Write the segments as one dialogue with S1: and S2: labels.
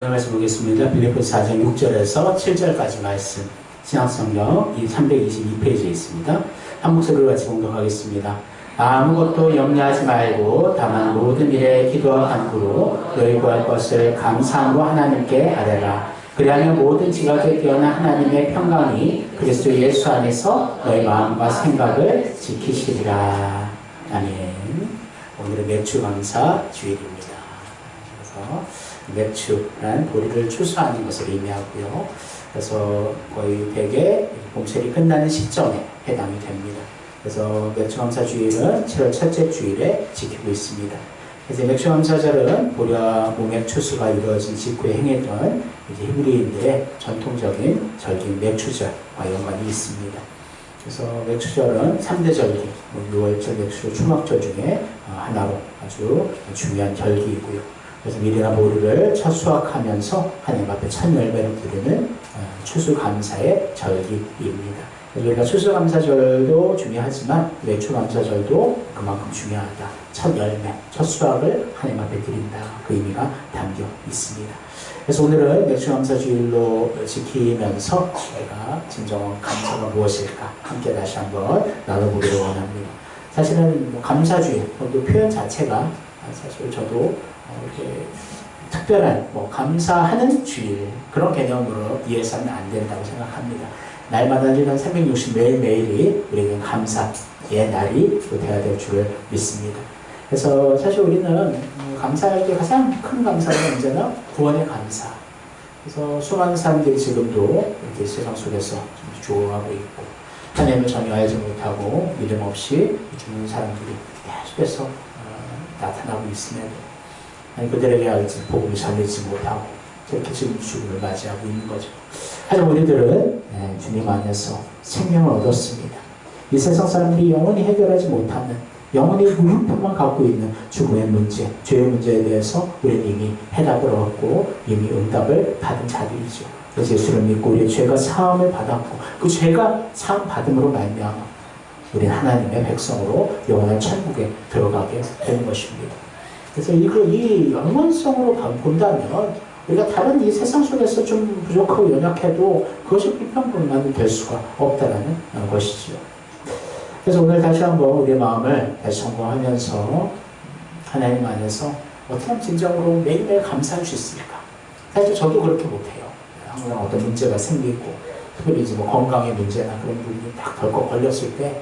S1: 말씀 보겠습니다. 빌립보서 4장 6절에서 7절까지 말씀 신약성경 322페이지에 있습니다. 한 목소리로 같이 공독하겠습니다. 아무것도 염려하지 말고 다만 모든 일에 기도와 간구로 너희 구할 것을 감사함으로 하나님께 아뢰라. 그리하면 모든 지각에 뛰어난 하나님의 평강이 그리스도 예수 안에서 너희 마음과 생각을 지키시리라. 아멘. 오늘은 매출 감사 주일입니다. 그래서 매출란 보리를 추수하는 것을 의미하고요. 그래서 거의 대개 봄철이 끝나는 시점에 해당이 됩니다. 그래서 매출감사주일은 7월 첫째 주일에 지키고 있습니다. 그래서 매출감사절은 보리와 모맥 추수가 이루어진 직후에 행했던 히브리인들의 전통적인 절기인 맥추절과 연관이 있습니다. 그래서 맥추절은 3대 절기, 6월절, 맥추절, 추막절 중에 하나로 아주 중요한 절기이고요. 그래서 밀이나 보리를 첫 수확하면서 하나님 앞에 첫 열매를 드리는 추수감사의 절기입니다. 그래서 우리가 추수감사절도 중요하지만 매출감사절도 그만큼 중요하다. 첫 열매, 첫 수확을 하나님 앞에 드린다. 그 의미가 담겨 있습니다. 그래서 오늘은 매출감사주일로 지키면서 저희가 진정한 감사가 무엇일까 함께 다시 한번 나눠보기를 원합니다. 사실은 감사주일, 그 표현 자체가 사실 저도 이렇게 특별한 감사하는 주일 그런 개념으로 이해해서는 안 된다고 생각합니다. 날마다 1년 360 매일매일이 우리에게 감사의 날이 되어야 될 줄을 믿습니다. 그래서 사실 우리는 감사할 때 가장 큰 감사는 언제나 구원의 감사. 그래서 수많은 사람들이 지금도 이렇게 세상 속에서 죽어가고 있고 하나님을 전혀 알지 못하고 믿음 없이 죽는 사람들이 계속해서 나타나고 있음에도 그들에게 아직 복음을 전하지 못하고 그렇게 지금 죽음을 맞이하고 있는 거죠. 하지만 우리들은 주님 안에서 생명을 얻었습니다. 이 세상 사람들이 영원히 해결하지 못하는 영원히 무형편만 갖고 있는 죽음의 문제, 죄의 문제에 대해서 우리는 이미 해답을 얻고 이미 응답을 받은 자들이죠. 그래서 예수를 믿고 우리의 죄가 사함을 받았고 그 죄가 사함 받음으로 말미암아 우리는 하나님의 백성으로 영원한 천국에 들어가게 되는 것입니다. 그래서 이 영원성으로 본다면 우리가 다른 이 세상 속에서 좀 부족하고 연약해도 그것이 불평불만이 될 수가 없다는 것이죠. 그래서 오늘 다시 한번 우리의 마음을 다시 점검하면서 하나님 안에서 어떻게 하면 진정으로 매일매일 감사할 수 있을까? 사실 저도 그렇게 못해요. 항상 어떤 문제가 생기고 특별히 이제 건강의 문제나 그런 부분이 딱 덜컥 걸렸을 때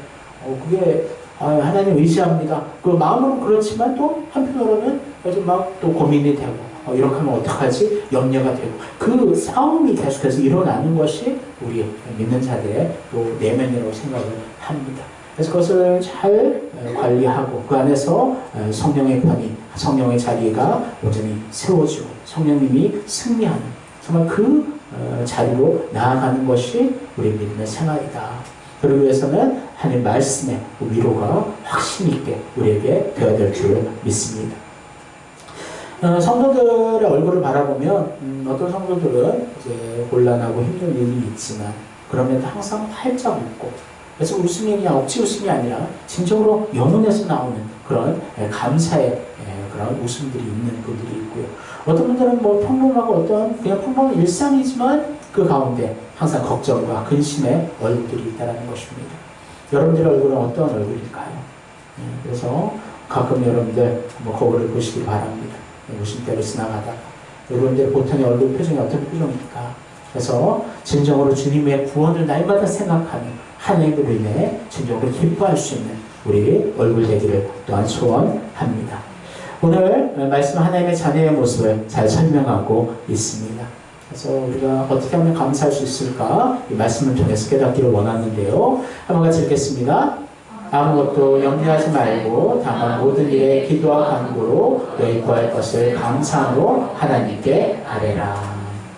S1: 그게 하나님 의지합니다. 그 마음은 그렇지만 또 한편으로는 요즘 막 또 고민이 되고 이렇게 하면 어떡하지? 염려가 되고 그 싸움이 계속해서 일어나는 것이 우리 믿는 자들의 또 내면이라고 생각을 합니다. 그래서 그것을 잘 관리하고 그 안에서 성령의 편이 성령의 자리가 온전히 세워지고 성령님이 승리하는 정말 그 자리로 나아가는 것이 우리 믿음의 생활이다. 그러기 위해서는 하나님 말씀의 위로가 확신 있게 우리에게 되어야 될 줄 믿습니다. 성도들의 얼굴을 바라보면 어떤 성도들은 이제 곤란하고 힘든 일이 있지만 그럼에도 항상 활짝 웃고 그래서 웃음이 그냥 억지 웃음이 아니라 진정으로 영혼에서 나오는 그런 감사의 그런 웃음들이 있는 분들이 있고요. 어떤 분들은 평범하고 어떤 그냥 평범한 일상이지만 그 가운데 항상 걱정과 근심의 얼굴들이 있다는 것입니다. 여러분들의 얼굴은 어떤 얼굴일까요? 그래서 가끔 여러분들 거울을 보시기 바랍니다. 웃음대로 지나가다가 여러분들 보통의 얼굴 표정이 어떤 표정일까? 그래서 진정으로 주님의 구원을 날마다 생각하는 하나님으로 인해 진정으로 기뻐할 수 있는 우리 얼굴 되기를 또한 소원합니다. 오늘 말씀 하나님의 자녀의 모습을 잘 설명하고 있습니다. 그래서 우리가 어떻게 하면 감사할 수 있을까? 이 말씀을 통해서 깨닫기를 원하는데요. 한번 같이 읽겠습니다. 아무것도 염려하지 말고 다만 모든 일에 기도와 간구로 너희 구할 것을 감사함으로 하나님께 아뢰라.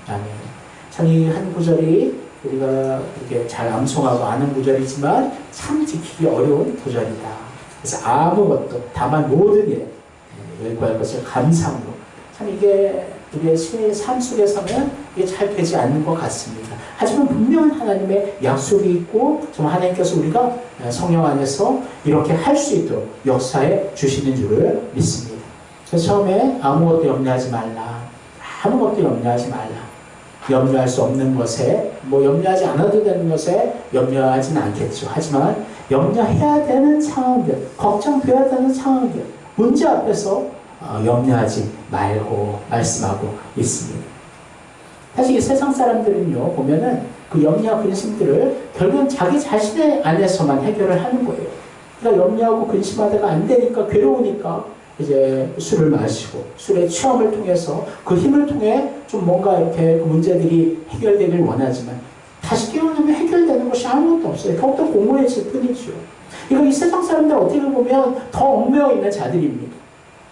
S1: 아멘. 참 이 한 구절이 우리가 이렇게 잘 암송하고 아는 구절이지만 참 지키기 어려운 구절이다. 그래서 아무것도 다만 모든 일에 너희 구할 것을 감사함으로 참 이게 우리의 신의 삶 속에서는 이게 잘 되지 않는 것 같습니다. 하지만 분명한 하나님의 약속이 있고 정말 하나님께서 우리가 성령 안에서 이렇게 할 수 있도록 역사해 주시는 줄을 믿습니다. 그래서 처음에 아무것도 염려하지 말라. 아무것도 염려하지 말라. 염려할 수 없는 것에, 뭐 염려하지 않아도 되는 것에 염려하진 않겠죠. 하지만 염려해야 되는 상황들, 걱정돼야 되는 상황들, 문제 앞에서 염려하지 말고 말씀하고 있습니다. 사실 이 세상 사람들은요, 보면은 그 염려와 근심들을 결국은 자기 자신의 안에서만 해결을 하는 거예요. 그러니까 염려하고 근심하다가 안 되니까 괴로우니까 이제 술을 마시고 술의 취함을 통해서 그 힘을 통해 좀 뭔가 이렇게 그 문제들이 해결되길 원하지만 다시 깨어나면 해결되는 것이 아무것도 없어요. 더욱더 공허해질 뿐이죠. 이거 이 세상 사람들 어떻게 보면 더 얽매여 있는 자들입니다.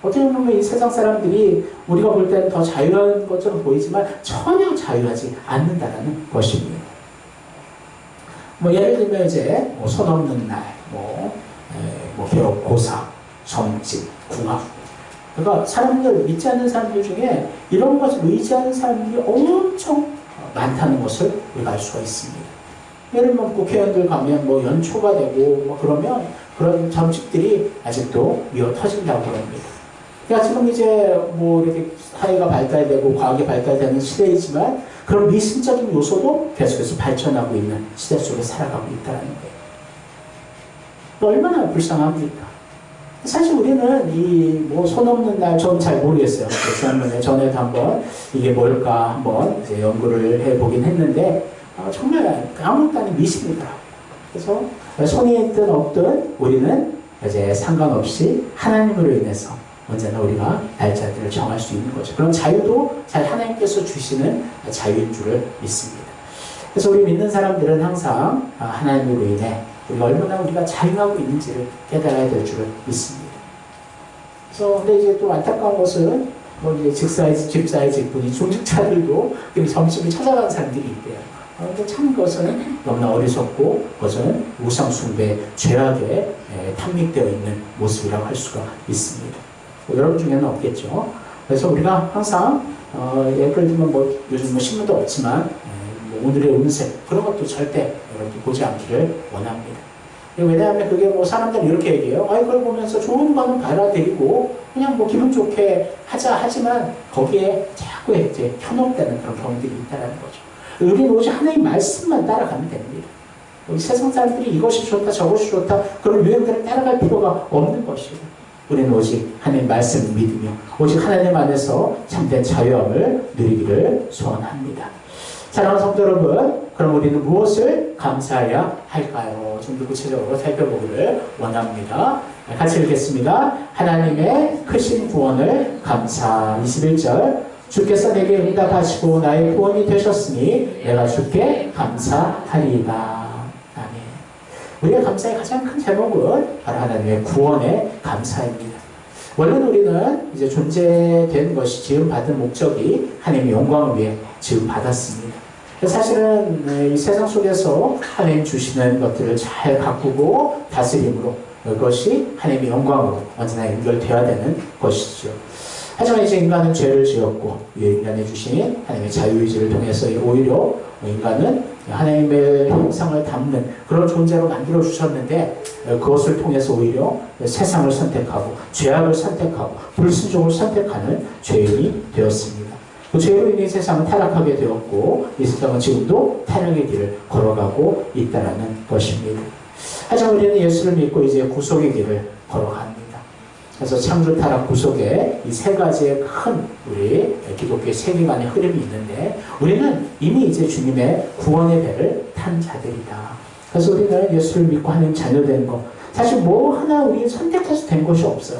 S1: 어떻게 보면 이 세상 사람들이 우리가 볼 때는 더 자유한 것처럼 보이지만 전혀 자유하지 않는다는 것입니다. 뭐 예를 들면 이제 뭐 손 없는 날, 개업, 고사, 점집, 궁합. 그러니까 사람들, 믿지 않는 사람들 중에 이런 것을 의지하는 사람들이 엄청 많다는 것을 우리가 알 수가 있습니다. 예를 들면 국회의원들 가면 뭐 연초가 되고 뭐 그러면 그런 점집들이 아직도 미어 터진다고 합니다. 그러니까 지금 이제 뭐 이렇게 사회가 발달되고 과학이 발달되는 시대이지만 그런 미심적인 요소도 계속해서 발전하고 있는 시대 속에 살아가고 있다는 거예요. 얼마나 불쌍합니까? 사실 우리는 이 뭐 손 없는 날 저는 잘 모르겠어요. 지난번에 전에도 한번 이게 뭘까 한번 이제 연구를 해보긴 했는데 정말 아무것도 아닌 미신이더라고요. 그래서 손이 있든 없든 우리는 이제 상관없이 하나님으로 인해서 언제나 우리가 날짜들을 정할 수 있는 거죠. 그럼 자유도 잘 하나님께서 주시는 자유인 줄을 믿습니다. 그래서 우리 믿는 사람들은 항상 하나님으로 인해 우리가 얼마나 우리가 자유하고 있는지를 깨달아야 될 줄을 믿습니다. 그래서 근데 이제 또 안타까운 것은 뭐 이제 집사의 직분이 중직자들도 점심을 찾아가는 사람들이 있대요. 근데 참 그것은 너무나 어리석고 그것은 우상숭배, 죄악에 탐닉되어 있는 모습이라고 할 수가 있습니다. 뭐 여러분 중에는 없겠죠. 그래서 우리가 항상 예를 들면 뭐 요즘 뭐 신문도 없지만 뭐 오늘의 운세 그런 것도 절대 여러분 보지 않기를 원합니다. 왜냐하면 그게 뭐 사람들은 이렇게 얘기해요. 그걸 보면서 좋은 거는 받아들이고 그냥 뭐 기분 좋게 하자 하지만 거기에 자꾸 이제 현혹되는 그런 경우들이 있다는 거죠. 우리는 오직 하나님 말씀만 따라가면 됩니다. 우리 세상 사람들이 이것이 좋다 저것이 좋다 그런 유행들을 따라갈 필요가 없는 것이고 우리는 오직 하나님 말씀을 믿으며 오직 하나님 안에서 참된 자유함을 누리기를 소원합니다. 사랑하는 성도 여러분, 그럼 우리는 무엇을 감사해야 할까요? 좀 더 구체적으로 살펴보기를 원합니다. 같이 읽겠습니다. 하나님의 크신 구원을 감사. 21절 주께서 내게 응답하시고 나의 구원이 되셨으니 내가 주께 감사하리이다. 아멘. 우리의 감사의 가장 큰 제목은 바로 하나님의 구원의 감사입니다. 원래는 우리는 이제 존재된 것이 지음받은 목적이 하나님의 영광을 위해 지음받았습니다. 사실은 이 세상 속에서 하나님 주시는 것들을 잘 가꾸고 다스림으로 그것이 하나님의 영광으로 언제나 연결되어야 되는 것이죠. 하지만 이제 인간은 죄를 지었고 인간에 주신 하나님의 자유의지를 통해서 오히려 인간은 하나님의 형상을 담는 그런 존재로 만들어 주셨는데 그것을 통해서 오히려 세상을 선택하고 죄악을 선택하고 불순종을 선택하는 죄인이 되었습니다. 그 죄로 인해 세상은 타락하게 되었고 이 세상은 지금도 타락의 길을 걸어가고 있다는 것입니다. 하지만 우리는 예수를 믿고 이제 구속의 길을 걸어갑니다. 그래서 창조, 타락, 구속의 이 세 가지의 큰 우리 기독교의 세계관의 흐름이 있는데 우리는 이미 이제 주님의 구원의 배를 탄 자들이다. 그래서 우리는 예수를 믿고 하나님 자녀된 것 사실 뭐 하나 우리 선택해서 된 것이 없어요.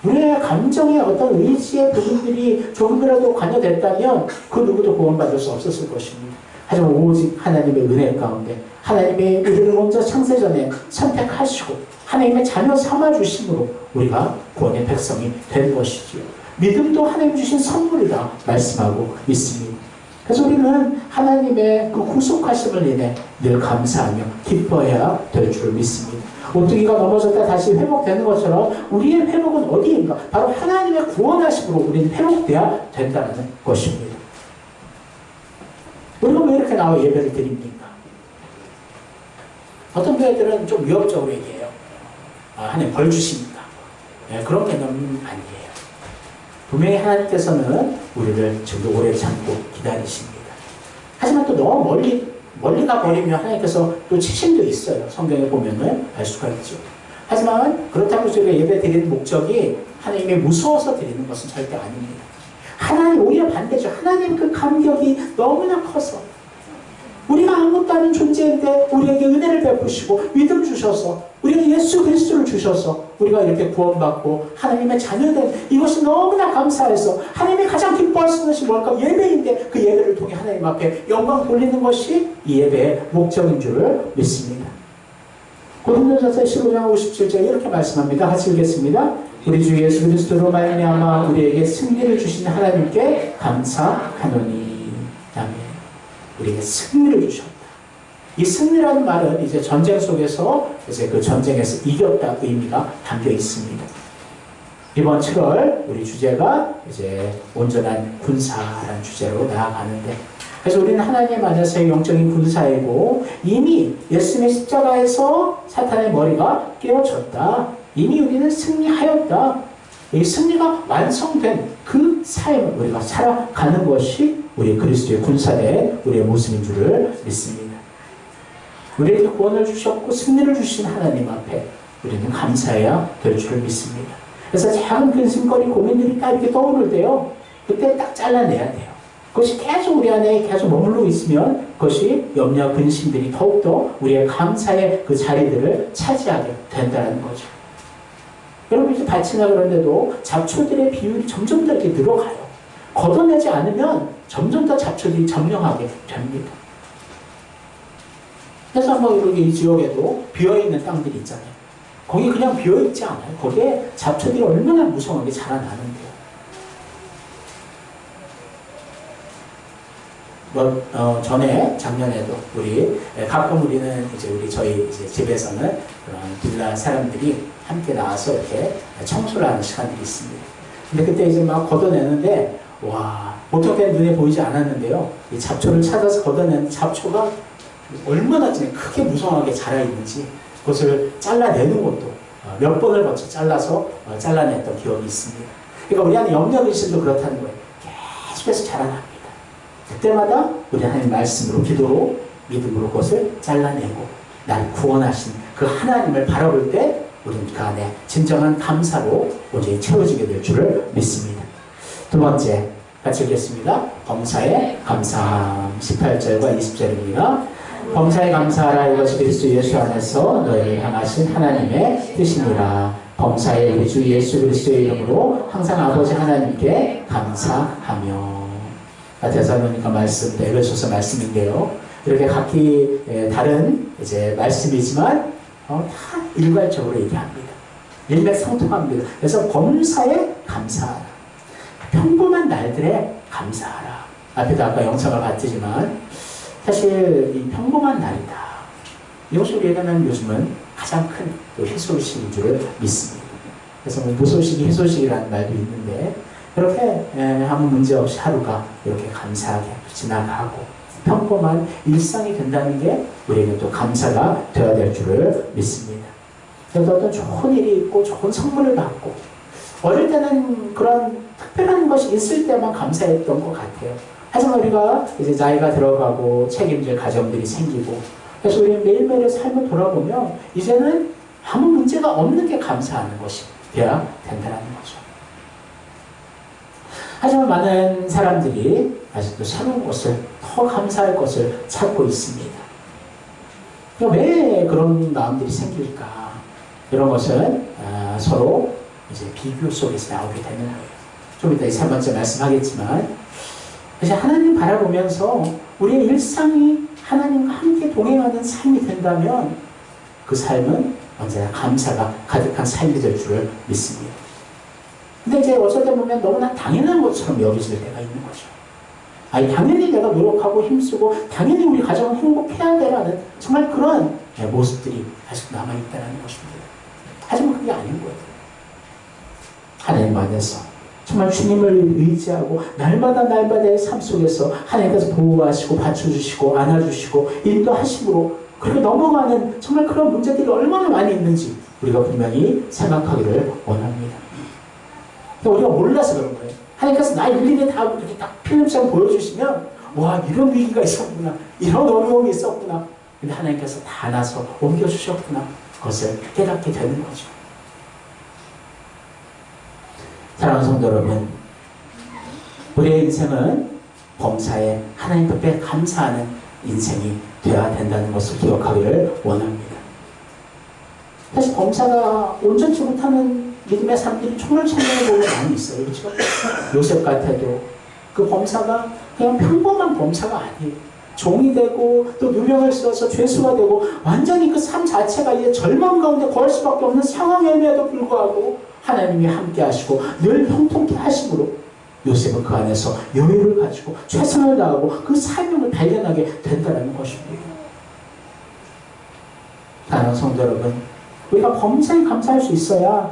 S1: 우리의 감정의 어떤 의지의 부분들이 조금이라도 관여됐다면 그 누구도 구원받을 수 없었을 것입니다. 하지만 오직 하나님의 은혜 가운데 하나님의 우리를 먼저 창세전에 선택하시고 하나님의 자녀 삼아주심으로 우리가 구원의 백성이 된 것이지요. 믿음도 하나님 주신 선물이라 말씀하고 있습니다. 그래서 우리는 하나님의 그 구속하심을 인해 늘 감사하며 기뻐해야 될 줄 믿습니다. 오뚜기가 넘어졌다 다시 회복되는 것처럼 우리의 회복은 어디인가? 바로 하나님의 구원하심으로 우리는 회복되어야 된다는 것입니다. 우리가 왜 이렇게 나와 예배를 드립니까? 어떤 교회들은 좀 위협적으로 얘기해요. 하나님 벌 주십니까? 네, 그런 개념은 아니에요. 분명히 하나님께서는 우리를 지금도 오래 참고 기다리십니다. 하지만 또 너무 멀리 가버리면 하나님께서 또 치심도 있어요. 성경에 보면은 알 수가 있죠. 하지만 그렇다고 우리가 예배 드리는 목적이 하나님이 무서워서 드리는 것은 절대 아닙니다. 하나님 오히려 반대죠. 하나님 그 감격이 너무나 커서 우리가 아무것도 아닌 존재인데 우리에게 은혜를 베푸시고 믿음 주셔서 우리에게 예수 그리스도를 주셔서 우리가 이렇게 구원받고 하나님의 자녀된 이것이 너무나 감사해서 하나님이 가장 기뻐하시는 것이 뭘까? 예배인데 그 예배를 통해 하나님 앞에 영광 돌리는 것이 이 예배의 목적인 줄을 믿습니다. 고린도전서 15장 57절 이렇게 말씀합니다. 같이 읽겠습니다. 우리 주 예수 그리스도로 말미암아 우리에게 승리를 주신 하나님께 감사하노니. 아멘. 우리에게 승리를 주셨다. 이 승리라는 말은 이제 전쟁 속에서 이제 그 전쟁에서 이겼다 의미가 담겨 있습니다. 이번 7월 우리 주제가 이제 온전한 군사라는 주제로 나아가는데, 그래서 우리는 하나님 안에서의 영적인 군사이고 이미 예수님의 십자가에서 사탄의 머리가 깨어졌다. 이미 우리는 승리하였다. 이 승리가 완성된 그 삶을 우리가 살아가는 것이 우리 그리스도의 군사의 우리의 모습인 줄을 믿습니다. 우리에게 구원을 주셨고 승리를 주신 하나님 앞에 우리는 감사해야 될 줄을 믿습니다. 그래서 작은 근심거리 고민들이 딱 이렇게 떠오를 때요, 그때 딱 잘라내야 돼요. 그것이 계속 우리 안에 계속 머물러 있으면 그것이 염려 근심들이 더욱더 우리의 감사의 그 자리들을 차지하게 된다는 거죠. 여러분 이제 밭이나 그런데도 잡초들의 비율이 점점 더 이렇게 늘어가요. 걷어내지 않으면 점점 더 잡초들이 점령하게 됩니다. 그래서 한번 여기 이 지역에도 비어있는 땅들이 있잖아요. 거기 그냥 비어있지 않아요. 거기에 잡초들이 얼마나 무성하게 자라나는데요. 작년에도 가끔 우리는 이제 저희 이제 집에서는 그런 빌라 사람들이 함께 나와서 이렇게 청소를 하는 시간들이 있습니다. 근데 그때 이제 막 걷어내는데, 와, 보통 때는 눈에 보이지 않았는데요. 이 잡초를 찾아서 걷어내는 잡초가 얼마나 크게 무성하게 자라있는지 그것을 잘라내는 것도 몇 번을 거쳐 잘라서 잘라냈던 기억이 있습니다. 그러니까 우리 안에 염려의식도 그렇다는 거예요. 계속해서 자라납니다. 그때마다 우리 하나님 말씀으로, 기도로, 믿음으로 그것을 잘라내고 나를 구원하신 그 하나님을 바라볼 때 우리는 그 안에 진정한 감사로 온전히 채워지게 될 줄을 믿습니다. 두 번째, 같이 읽겠습니다. 범사에 감사함. 18절과 20절입니다. 범사에 감사하라. 이것이 그리스도 예수 안에서 너희를 향하신 하나님의 뜻이니라. 범사에 우리 주 예수 그리스도의 이름으로 항상 아버지 하나님께 감사하며. 데살로니가 말씀, 에베소서 말씀인데요. 이렇게 각기 다른 이제 말씀이지만 다 일괄적으로 얘기합니다. 일맥상통합니다. 그래서 범사에 감사하라. 평범한 날들에 감사하라. 앞에도 아까 영상을 봤지만 사실 이 평범한 날이다. 이것을 우리에게는 요즘은 가장 큰 희소식인 줄을 믿습니다. 그래서 무소식이 희소식이라는 말도 있는데 그렇게 아무 문제 없이 하루가 이렇게 감사하게 지나가고 평범한 일상이 된다는 게 우리에게 또 감사가 되어야 될 줄을 믿습니다. 그래서 어떤 좋은 일이 있고 좋은 선물을 받고 어릴 때는 그런 특별한 것이 있을 때만 감사했던 것 같아요. 하지만 우리가 이제 나이가 들어가고 책임질 가정들이 생기고 그래서 우리 매일매일의 삶을 돌아보면 이제는 아무 문제가 없는 게 감사하는 것이 되어야 된다는 거죠. 하지만 많은 사람들이 아직도 새로운 것을, 더 감사할 것을 찾고 있습니다. 왜 그런 마음들이 생길까? 이런 것은 서로 이제 비교 속에서 나오게 되는 거예요. 좀 이따 이 세 번째 말씀하겠지만, 이제 하나님 바라보면서 우리의 일상이 하나님과 함께 동행하는 삶이 된다면 그 삶은 언제나 감사가 가득한 삶이 될 줄을 믿습니다. 근데 이제 어쩔 때 보면 너무나 당연한 것처럼 여겨질 때가 있는 거죠. 아니, 당연히 내가 노력하고 힘쓰고 당연히 우리 가정은 행복해야 되라는 정말 그런 모습들이 아직 남아있다는 것입니다. 하지만 그게 아닌 거예요. 하나님 안에서 정말 주님을 의지하고 날마다의 삶 속에서 하나님께서 보호하시고 받쳐주시고 안아주시고 인도하심으로 그렇게 넘어가는 정말 그런 문제들이 얼마나 많이 있는지 우리가 분명히 생각하기를 원합니다. 우리가 몰라서 그런 거예요. 하나님께서 나 일일이 다 이렇게 딱 필름처럼 보여주시면 와 이런 위기가 있었구나, 이런 어려움이 있었구나. 근데 하나님께서 다 나서 옮겨주셨구나. 그것을 깨닫게 되는 거죠. 사랑하는 성도 여러분, 우리의 인생은 범사에 하나님 앞에 감사하는 인생이 되어야 된다는 것을 기억하기를 원합니다. 사실 범사가 온전치 못하는 믿음의 사람들이 정말 찬양해 보는 많이 있어요. 그렇죠? 요셉 같아도 그 범사가 그냥 평범한 범사가 아니에요. 종이 되고 또 누명을 써서 죄수가 되고 완전히 그 삶 자체가 이제 절망 가운데 거할 수밖에 없는 상황임에도 불구하고 하나님이 함께 하시고 늘 형통케 하심으로 요셉은 그 안에서 여유를 가지고 최선을 다하고 그 사명을 발견하게 된다는 것입니다. 사랑하는 성도 여러분, 우리가 범사에 감사할 수 있어야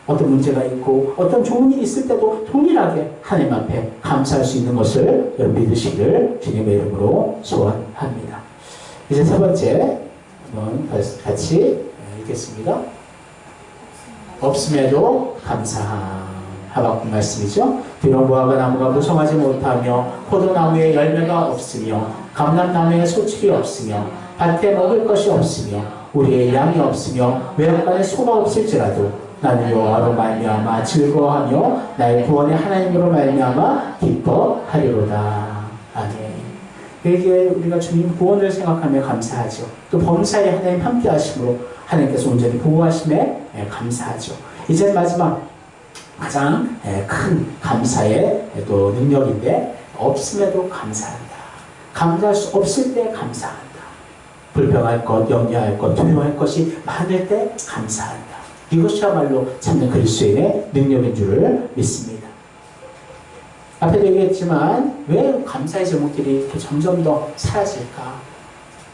S1: 어떤 문제가 있고 어떤 좋은 일이 있을 때도 동일하게 하나님 앞에 감사할 수 있는 것을 여러분 믿으시기를 주님의 이름으로 소원합니다. 이제 세 번째 한번 같이 읽겠습니다. 없음에도 감사함. 하박국 말씀이죠. 비록 무화과 나무가 무성하지 못하며 포도나무에 열매가 없으며 감람나무에 소출이 없으며 밭에 먹을 것이 없으며 우리의 양이 없으며 외양간에 소가 없을지라도 나는 여호와로 말미암아 즐거워하며 나의 구원의 하나님으로 말미암아 기뻐하리로다. 아멘. 이게 우리가 주님 구원을 생각하며 감사하죠. 또 범사에 하나님 함께 하심으로 하나님께서 온전히 보호하심에 감사하죠. 이제 마지막 가장 큰 감사의 또 능력인데 없음에도 감사한다. 감사할 수 없을 때 감사한다. 불평할 것, 염려할 것, 두려워할 것이 많을 때 감사한다. 이것이야말로 참된 그리스도인의 능력인 줄을 믿습니다. 앞에도 얘기했지만 왜 감사의 제목들이 이렇게 점점 더 사라질까?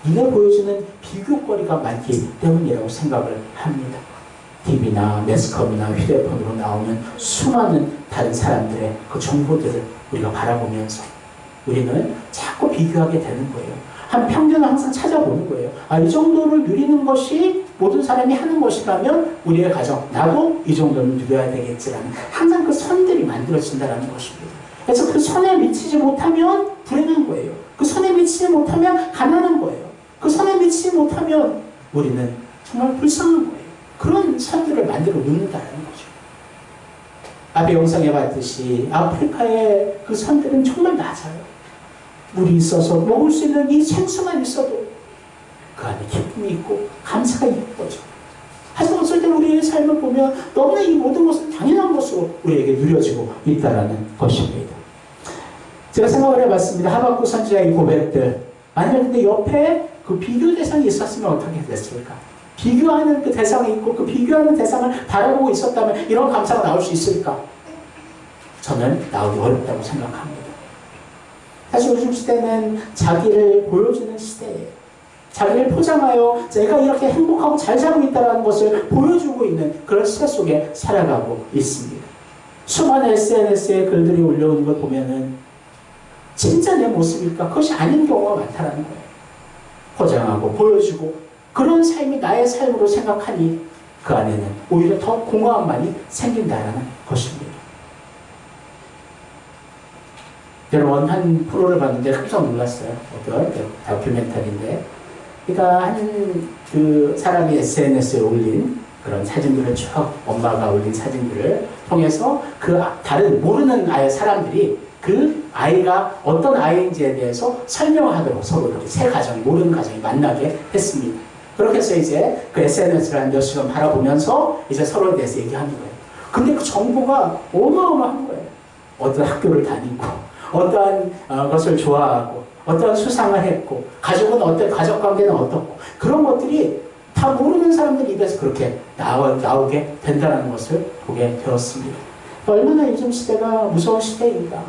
S1: 눈에 보여주는 비교거리가 많기 때문이라고 생각을 합니다. TV나 매스컴이나 휴대폰으로 나오는 수많은 다른 사람들의 그 정보들을 우리가 바라보면서 우리는 자꾸 비교하게 되는 거예요. 한 평균을 항상 찾아보는 거예요. 아, 이 정도를 누리는 것이 모든 사람이 하는 것이라면 우리의 가정, 나도 이 정도는 누려야 되겠지라는 항상 그 선들이 만들어진다는 것입니다. 그래서 그 선에 미치지 못하면 불행한 거예요. 그 선에 미치지 못하면 가난한 거예요. 그 선에 미치지 못하면 우리는 정말 불쌍한 거예요. 그런 선들을 만들어 놓는다는 거죠. 앞에 영상에 봤듯이 아프리카의 그 선들은 정말 낮아요. 물이 있어서 먹을 수 있는 이 생수만 있어도 그 안에 기쁨이 있고 감사가 있는 거죠. 하지만 어쩔 때 우리의 삶을 보면 너무나 이 모든 것은 당연한 것으로 우리에게 누려지고 있다는 것입니다. 제가 생각을 해봤습니다. 하박국 선지자의 고백들. 만약에 근데 옆에 그 비교 대상이 있었으면 어떻게 됐을까? 비교하는 그 대상이 있고 그 비교하는 대상을 바라보고 있었다면 이런 감사가 나올 수 있을까? 저는 나오기 어렵다고 생각합니다. 사실 요즘 시대는 자기를 보여주는 시대예요. 자기를 포장하여 내가 이렇게 행복하고 잘 살고 있다는 것을 보여주고 있는 그런 시대 속에 살아가고 있습니다. 수많은 SNS에 글들이 올려오는 걸 보면은 진짜 내 모습일까? 그것이 아닌 경우가 많다는 거예요. 포장하고 보여주고 그런 삶이 나의 삶으로 생각하니 그 안에는 오히려 더 공허함만이 생긴다는 것입니다. 여러분 한 프로를 봤는데 깜짝 놀랐어요. 어떤 다큐멘터리인데 그러니까 한 그 사람이 SNS에 올린 그런 사진들을 쭉 엄마가 올린 사진들을 통해서 그 다른 모르는 아이 사람들이 그 아이가 어떤 아이인지에 대해서 설명하도록 서로 이렇게 세 가정이 모르는 가정이 만나게 했습니다. 그렇게 해서 이제 그 SNS를 한 몇 시간 바라보면서 이제 서로에 대해서 얘기하는 거예요. 근데 그 정보가 어마어마한 거예요. 어떤 학교를 다니고, 어떠한 것을 좋아하고, 어떠한 수상을 했고, 가족은 어떤, 가족 관계는 어떻고, 그런 것들이 다 모르는 사람들 입에서 그렇게 나오게 된다는 것을 보게 되었습니다. 얼마나 요즘 시대가 무서운 시대인가.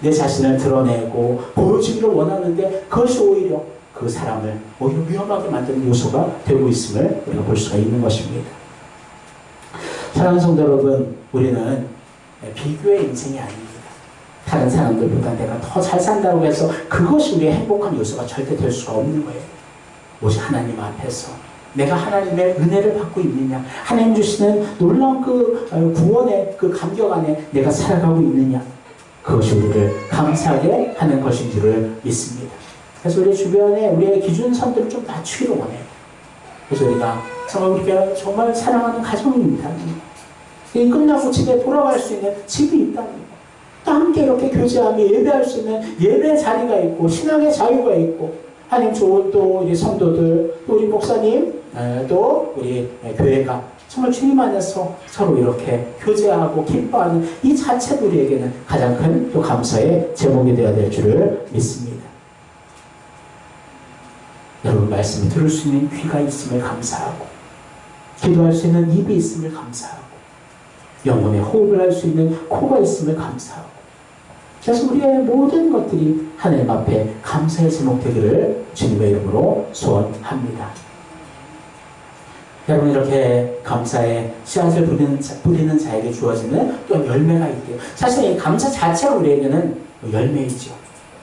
S1: 내 자신을 드러내고 보여주기를 원하는데 그것이 오히려 그 사람을 오히려 위험하게 만드는 요소가 되고 있음을 우리가 볼 수가 있는 것입니다. 사랑하는 성도 여러분, 우리는 비교의 인생이 아닙니다. 다른 사람들보다 내가 더 잘 산다고 해서 그것이 우리의 행복한 요소가 절대 될 수가 없는 거예요. 오직 하나님 앞에서 내가 하나님의 은혜를 받고 있느냐? 하나님 주시는 놀라운 그 구원의 그 감격 안에 내가 살아가고 있느냐? 그것이 우리를 감사하게 하는 것인 줄을 믿습니다. 그래서 우리 주변에 우리의 기준선들을 좀 낮추기를 원해요. 그래서 우리가 정말 우리가 정말 사랑하는 가정이 있다는 거, 이 끝나고 집에 돌아갈 수 있는 집이 있다는 거, 또 함께 이렇게 교제하며 예배할 수 있는 예배 자리가 있고 신앙의 자유가 있고 하나님 좋은 또 우리 성도들 또 우리 목사님 또 우리 교회가 정말 주님 안에서 서로 이렇게 교제하고 기뻐하는 이 자체도 우리에게는 가장 큰 또 감사의 제목이 되어야 될 줄을 믿습니다. 여러분 말씀을 들을 수 있는 귀가 있음을 감사하고 기도할 수 있는 입이 있음을 감사하고 영혼의 호흡을 할 수 있는 코가 있음을 감사하고 그래서 우리의 모든 것들이 하나님 앞에 감사의 제목 되기를 주님의 이름으로 소원합니다. 여러분 이렇게 감사의 씨앗을 뿌리는 자에게 주어지는 또 열매가 있대요. 사실 이 감사 자체가 우리에게는 열매이죠.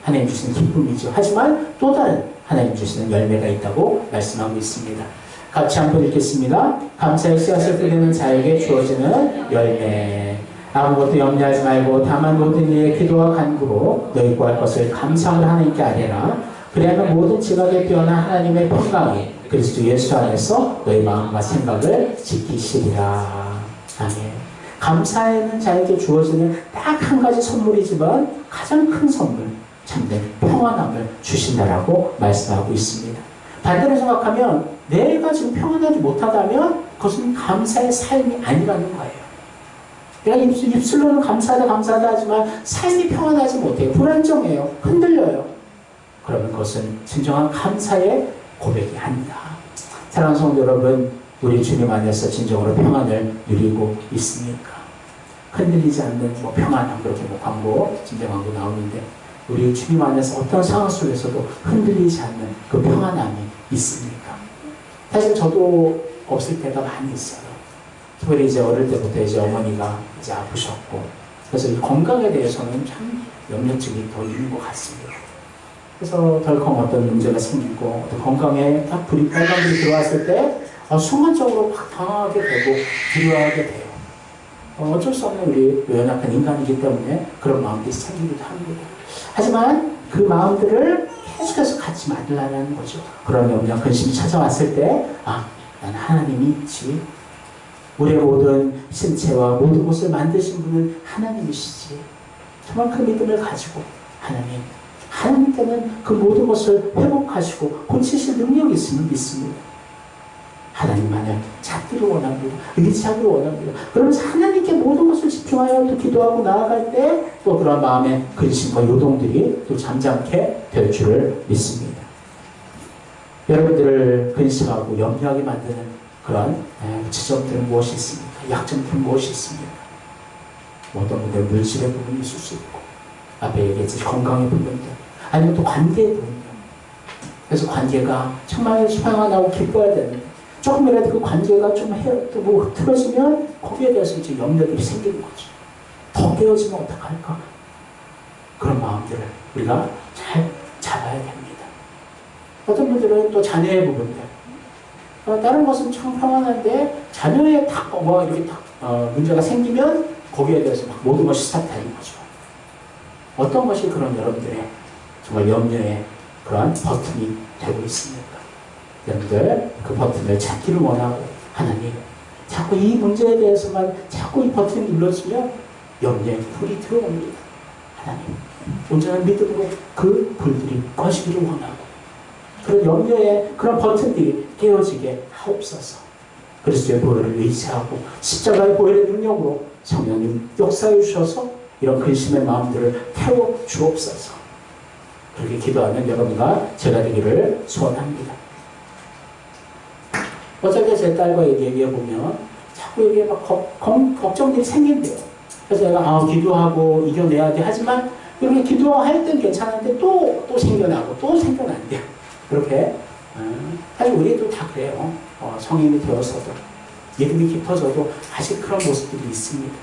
S1: 하나님 주시는 기쁨이죠. 하지만 또 다른 하나님 주시는 열매가 있다고 말씀하고 있습니다. 같이 한번 읽겠습니다. 감사의 씨앗을 뿌리는 자에게 주어지는 열매. 아무것도 염려하지 말고 다만 모든 일에 기도와 간구로 너희 구할 것을 감사함으로 하나님께 아뢰라. 그래야만 모든 지각에 뛰어난 하나님의 평강이 그리스도 예수 안에서 너희 마음과 생각을 지키시리라. 아멘. 감사하는 자에게 주어지는 딱 한 가지 선물이지만 가장 큰 선물, 참된 평안함을 주신다라고 말씀하고 있습니다. 반대로 생각하면 내가 지금 평안하지 못하다면 그것은 감사의 삶이 아니라는 거예요. 내가 입술로는 감사하다 감사하다 하지만 삶이 평안하지 못해요. 불안정해요. 흔들려요. 그러면 그것은 진정한 감사의 고백이 아니다. 사랑하는 성도 여러분, 우리 주님 안에서 진정으로 평안을 누리고 있습니까? 흔들리지 않는 평안함, 그렇게 광고, 진짜 광고 나오는데 우리 주님 안에서 어떤 상황 속에서도 흔들리지 않는 그 평안함이 있습니까? 사실 저도 없을 때가 많이 있어요. 특별히 이제 어릴 때부터 이제 어머니가 이제 아프셨고, 그래서 이 건강에 대해서는 참 염려증이 더 있는 것 같습니다. 그래서 덜컹 어떤 문제가 생기고, 건강에 딱 빨간불이 들어왔을 때, 순간적으로 막 당황하게 되고, 두려워하게 돼요. 어쩔 수 없는 우리 연약한 인간이기 때문에 그런 마음들이 생기기도 합니다. 하지만 그 마음들을 계속해서 갖지 말라는 거죠. 그런 염려, 근심이 찾아왔을 때, 나는 하나님이 있지. 우리의 모든 신체와 모든 것을 만드신 분은 하나님이시지. 정말 그 믿음을 가지고 하나님께는 그 모든 것을 회복하시고 고치실 능력이 있음을 믿습니다. 하나님만을 찾기를 원합니다. 의지하기를 원합니다. 그러면서 하나님께 모든 것을 집중하여 또 기도하고 나아갈 때 또 그런 마음의 근심과 요동들이 또 잠잠케 될 줄을 믿습니다. 여러분들을 근심하고 염려하게 만드는 그런 지점들은 무엇이 있습니까? 약점들은 무엇이 있습니까? 어떤 분들은 물질의 부분이 있을 수 있고, 앞에 얘기했듯이 건강의 부분들, 아니면 또 관계의 부분들. 그래서 관계가 정말 평안하고 기뻐야 되는데, 조금이라도 그 관계가 좀 틀어지면 거기에 대해서 이제 염려들이 생기는 거죠. 더 깨어지면 어떡할까? 그런 마음들을 우리가 잘 잡아야 됩니다. 어떤 분들은 또 자녀의 부분들, 다른 것은 참 평안한데 자녀의 이렇게 문제가 생기면 거기에 대해서 막 모든 것이 스타트하는 거죠. 어떤 것이 그런 여러분들의 정말 염려의 그러한 버튼이 되고 있습니까? 여러분들 그 버튼을 찾기를 원하고, 하나님 자꾸 이 문제에 대해서만 자꾸 이 버튼을 눌러주면 염려의 불이 들어옵니다. 하나님 온전한 믿음으로 그 불들이 꺼지기를 원하고, 그런 염려의 그런 버튼들이 깨어지게 하옵소서. 그리스도의 보혈을 의지하고 십자가의 보혈의 능력으로 성령님 역사해 주셔서 이런 근심의 마음들을 태워 주옵소서. 그렇게 기도하는 여러분과 제가 되기를 소원합니다. 어쩔 때 제 딸과 얘기해보면 자꾸 이게 막 걱정들이 생긴대요. 그래서 내가 기도하고 이겨내야 돼. 하지만 이렇게 기도할 땐 괜찮은데 또 생겨나고 또 생겨난대요. 그렇게 사실 우리도 다 그래요. 성인이 되어서도 믿음이 깊어져도 아직 그런 모습들이 있습니다.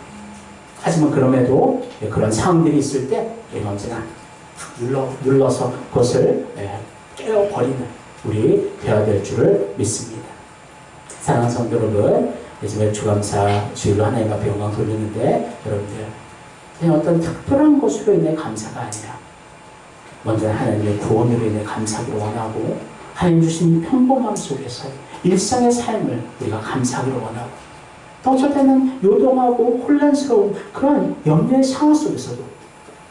S1: 하지만 그럼에도 그런 상황들이 있을 때 언제나 눌러서 그것을 깨어버리는 우리 되어야 될 줄을 믿습니다. 사랑하는 성도 여러분, 요즘 맥주감사 주일로 하나님 앞에 영광 돌리는데 여러분들 그냥 어떤 특별한 것으로 인해 감사가 아니라 먼저 하나님의 구원으로 인해 감사하기를 원하고 하나님 주신 평범함 속에서 일상의 삶을 우리가 감사하기를 원하고 또 어쩔 때는 요동하고 혼란스러운 그런 염려의 상황 속에서도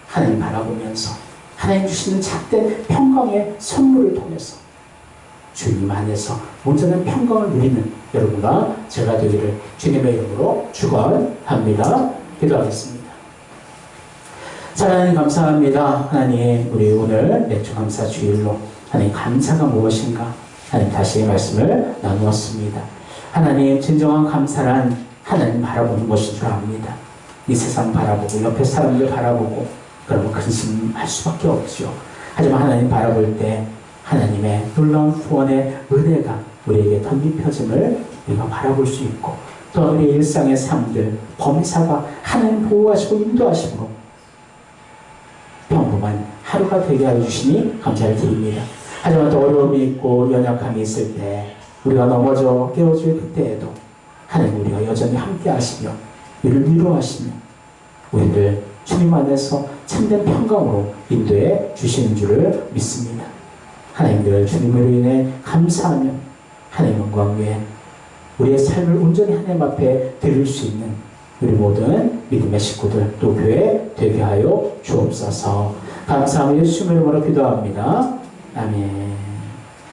S1: 하나님 바라보면서 하나님 주시는 작된 평강의 선물을 통해서 주님 안에서 온전한 평강을 누리는 여러분과 제가 되기를 주님의 이름으로 축원합니다. 기도하겠습니다. 하나님 감사합니다. 하나님 우리 오늘 맥주감사 주일로 하나님 감사가 무엇인가 하나님 다시 말씀을 나누었습니다. 하나님 진정한 감사란 하나님 바라보는 것인 줄 압니다. 이 세상 바라보고 옆에 사람들 바라보고 그러면 근심할 수밖에 없죠. 하지만 하나님 바라볼 때 하나님의 놀라운 구원의 은혜가 우리에게 덧입혀짐을 우리가 바라볼 수 있고 또 우리의 일상의 삶들 범사가 하나님 보호하시고 인도하시고 평범한 하루가 되게 하여 주시니 감사를 드립니다. 하지만 또 어려움이 있고 연약함이 있을 때 우리가 넘어져 깨어질 그때에도 하나님 우리가 여전히 함께 하시며 우리를 위로하시며 우리를 주님 안에서 참된 평강으로 인도해 주시는 줄을 믿습니다. 하나님들 주님으로 인해 감사하며 하나님 영광 위에 우리의 삶을 온전히 하나님 앞에 드릴 수 있는 우리 모든 믿음의 식구들 또 교회 되게 하여 주옵소서. 감사하며 예수님의 이름으로 기도합니다. 아멘.